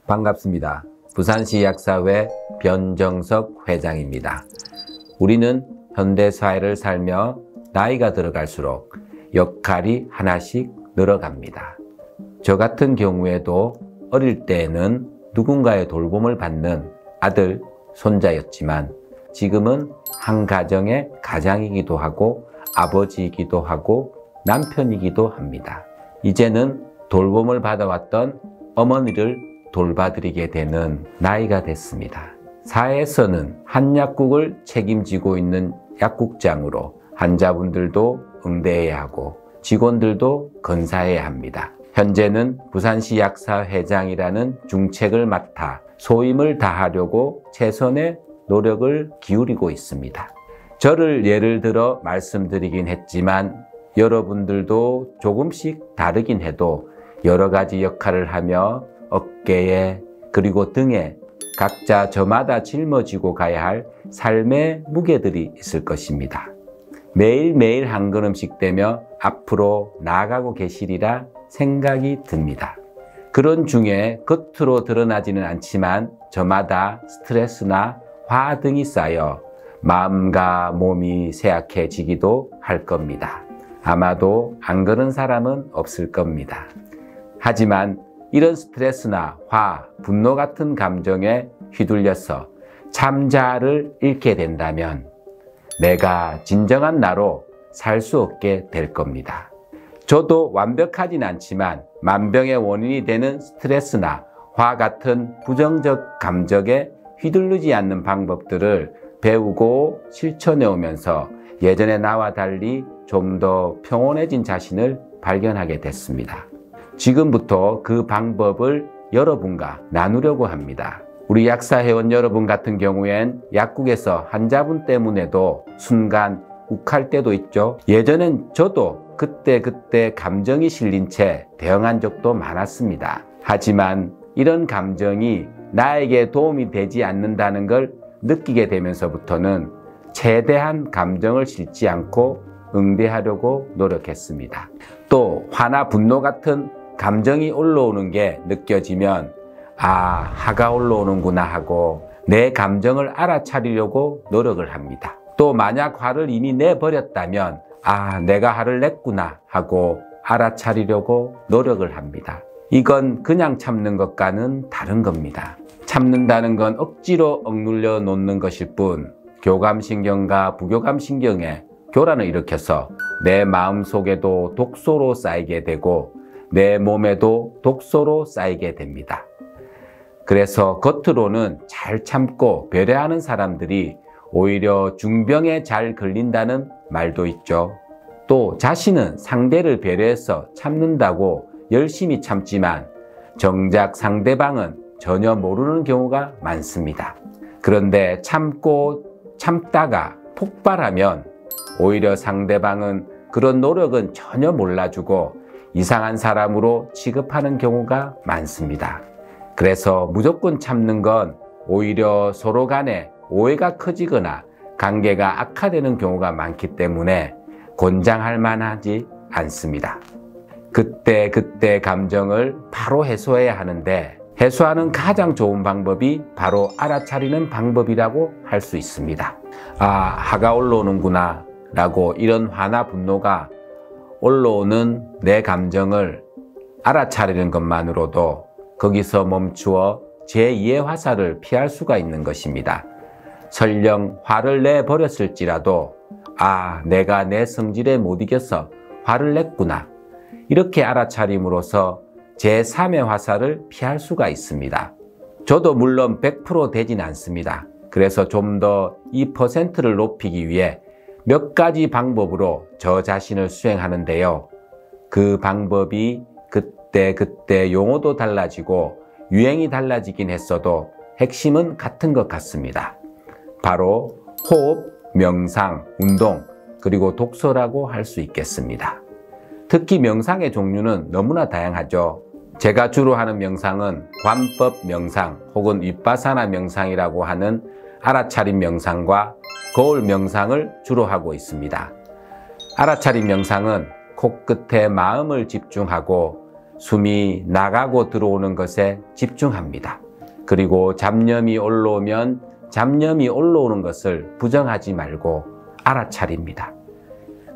반갑습니다. 부산시 약사회 변정석 회장입니다. 우리는 현대사회를 살며 나이가 들어갈수록 역할이 하나씩 늘어갑니다. 저 같은 경우에도 어릴 때에는 누군가의 돌봄을 받는 아들, 손자였지만 지금은 한 가정의 가장이기도 하고 아버지이기도 하고 남편이기도 합니다. 이제는 돌봄을 받아왔던 어머니를 돌봐드리게 되는 나이가 됐습니다. 사회에서는 한약국을 책임지고 있는 약국장으로 환자분들도 응대해야 하고 직원들도 건사해야 합니다. 현재는 부산시 약사회장이라는 중책을 맡아 소임을 다하려고 최선의 노력을 기울이고 있습니다. 저를 예를 들어 말씀드리긴 했지만 여러분들도 조금씩 다르긴 해도 여러 가지 역할을 하며 어깨에 그리고 등에 각자 저마다 짊어지고 가야 할 삶의 무게들이 있을 것입니다. 매일매일 한 걸음씩 떼며 앞으로 나아가고 계시리라 생각이 듭니다. 그런 중에 겉으로 드러나지는 않지만 저마다 스트레스나 화 등이 쌓여 마음과 몸이 쇠약해지기도 할 겁니다. 아마도 안 그런 사람은 없을 겁니다. 하지만 이런 스트레스나 화, 분노 같은 감정에 휘둘려서 참자를 잃게 된다면 내가 진정한 나로 살 수 없게 될 겁니다. 저도 완벽하진 않지만 만병의 원인이 되는 스트레스나 화 같은 부정적 감정에 휘둘리지 않는 방법들을 배우고 실천해 오면서 예전의 나와 달리 좀 더 평온해진 자신을 발견하게 됐습니다. 지금부터 그 방법을 여러분과 나누려고 합니다. 우리 약사회원 여러분 같은 경우엔 약국에서 환자분 때문에도 순간 욱할 때도 있죠. 예전엔 저도 그때 감정이 실린 채 대응한 적도 많았습니다. 하지만 이런 감정이 나에게 도움이 되지 않는다는 걸 느끼게 되면서부터는 최대한 감정을 실지 않고 응대하려고 노력했습니다. 또 화나 분노 같은 감정이 올라오는 게 느껴지면 화가 올라오는구나 하고 내 감정을 알아차리려고 노력을 합니다. 또 만약 화를 이미 내버렸다면 내가 화를 냈구나 하고 알아차리려고 노력을 합니다. 이건 그냥 참는 것과는 다른 겁니다. 참는다는 건 억지로 억눌려 놓는 것일 뿐 교감신경과 부교감신경에 교란을 일으켜서 내 마음속에도 독소로 쌓이게 되고 내 몸에도 독소로 쌓이게 됩니다. 그래서 겉으로는 잘 참고 배려하는 사람들이 오히려 중병에 잘 걸린다는 말도 있죠. 또 자신은 상대를 배려해서 참는다고 열심히 참지만 정작 상대방은 전혀 모르는 경우가 많습니다. 그런데 참다가 폭발하면 오히려 상대방은 그런 노력은 전혀 몰라주고 이상한 사람으로 취급하는 경우가 많습니다. 그래서 무조건 참는 건 오히려 서로 간에 오해가 커지거나 관계가 악화되는 경우가 많기 때문에 권장할 만하지 않습니다. 그때 감정을 바로 해소해야 하는데 해소하는 가장 좋은 방법이 바로 알아차리는 방법이라고 할 수 있습니다. 화가 올라오는구나 라고 이런 화나 분노가 올라오는 내 감정을 알아차리는 것만으로도 거기서 멈추어 제2의 화살을 피할 수가 있는 것입니다. 설령 화를 내버렸을지라도 내가 내 성질에 못 이겨서 화를 냈구나 이렇게 알아차림으로써 제3의 화살을 피할 수가 있습니다. 저도 물론 100% 되진 않습니다. 그래서 좀 더 이 퍼센트를 높이기 위해 몇 가지 방법으로 저 자신을 수행하는데요. 그 방법이 그때 용어도 달라지고 유행이 달라지긴 했어도 핵심은 같은 것 같습니다. 바로 호흡, 명상, 운동, 그리고 독서라고 할 수 있겠습니다. 특히 명상의 종류는 너무나 다양하죠. 제가 주로 하는 명상은 관법 명상 혹은 윗바사나 명상이라고 하는 알아차림 명상과 거울 명상을 주로 하고 있습니다. 알아차림 명상은 코끝에 마음을 집중하고 숨이 나가고 들어오는 것에 집중합니다. 그리고 잡념이 올라오면 잡념이 올라오는 것을 부정하지 말고 알아차립니다.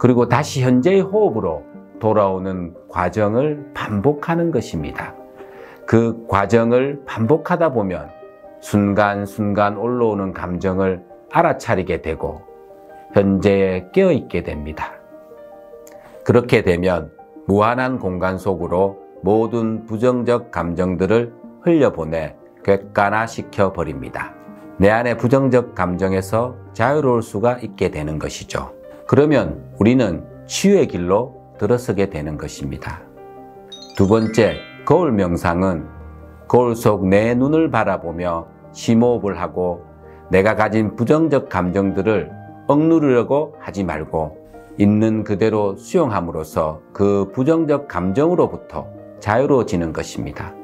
그리고 다시 현재의 호흡으로 돌아오는 과정을 반복하는 것입니다. 그 과정을 반복하다 보면 순간순간 올라오는 감정을 알아차리게 되고 현재에 깨어있게 됩니다. 그렇게 되면 무한한 공간 속으로 모든 부정적 감정들을 흘려보내 객관화시켜 버립니다. 내 안의 부정적 감정에서 자유로울 수가 있게 되는 것이죠. 그러면 우리는 치유의 길로 들어서게 되는 것입니다. 두 번째, 거울 명상은 거울 속 내 눈을 바라보며 심호흡을 하고 내가 가진 부정적 감정들을 억누르려고 하지 말고 있는 그대로 수용함으로써 그 부정적 감정으로부터 자유로워지는 것입니다.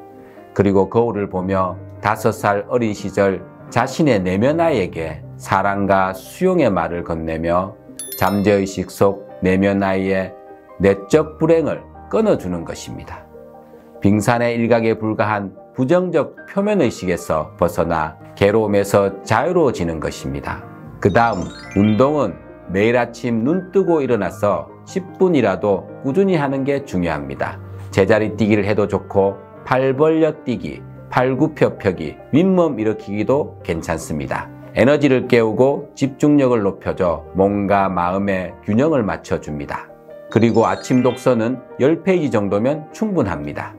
그리고 거울을 보며 5살 어린 시절 자신의 내면 아이에게 사랑과 수용의 말을 건네며 잠재의식 속 내면 아이의 내적 불행을 끊어주는 것입니다. 빙산의 일각에 불과한 부정적 표면의식에서 벗어나 괴로움에서 자유로워지는 것입니다. 그 다음 운동은 매일 아침 눈 뜨고 일어나서 10분이라도 꾸준히 하는 게 중요합니다. 제자리 뛰기를 해도 좋고 팔 벌려 뛰기, 팔굽혀 펴기, 윗몸 일으키기도 괜찮습니다. 에너지를 깨우고 집중력을 높여줘 몸과 마음의 균형을 맞춰줍니다. 그리고 아침 독서는 10페이지 정도면 충분합니다.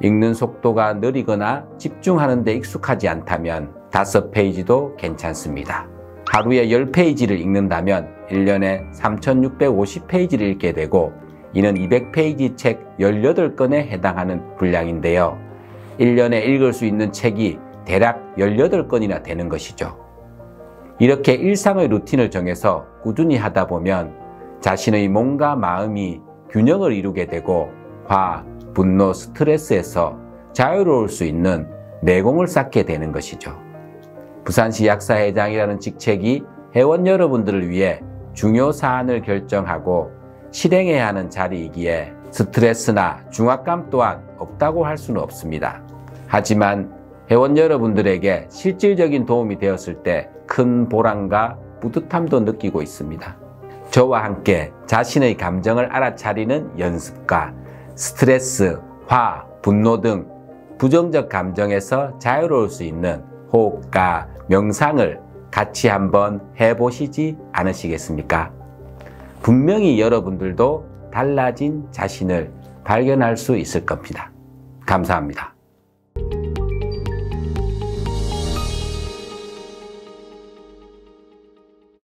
읽는 속도가 느리거나 집중하는 데 익숙하지 않다면 5페이지도 괜찮습니다. 하루에 10페이지를 읽는다면 1년에 3650페이지를 읽게 되고 이는 200페이지 책 18권에 해당하는 분량인데요. 1년에 읽을 수 있는 책이 대략 18권이나 되는 것이죠. 이렇게 일상의 루틴을 정해서 꾸준히 하다 보면 자신의 몸과 마음이 균형을 이루게 되고 화, 분노, 스트레스에서 자유로울 수 있는 내공을 쌓게 되는 것이죠. 부산시 약사회장이라는 직책이 회원 여러분들을 위해 중요 사안을 결정하고 실행해야 하는 자리이기에 스트레스나 중압감 또한 없다고 할 수는 없습니다. 하지만 회원 여러분들에게 실질적인 도움이 되었을 때 큰 보람과 뿌듯함도 느끼고 있습니다. 저와 함께 자신의 감정을 알아차리는 연습과 스트레스, 화, 분노 등 부정적 감정에서 자유로울 수 있는 호흡과 명상을 같이 한번 해보시지 않으시겠습니까? 분명히 여러분들도 달라진 자신을 발견할 수 있을 겁니다. 감사합니다.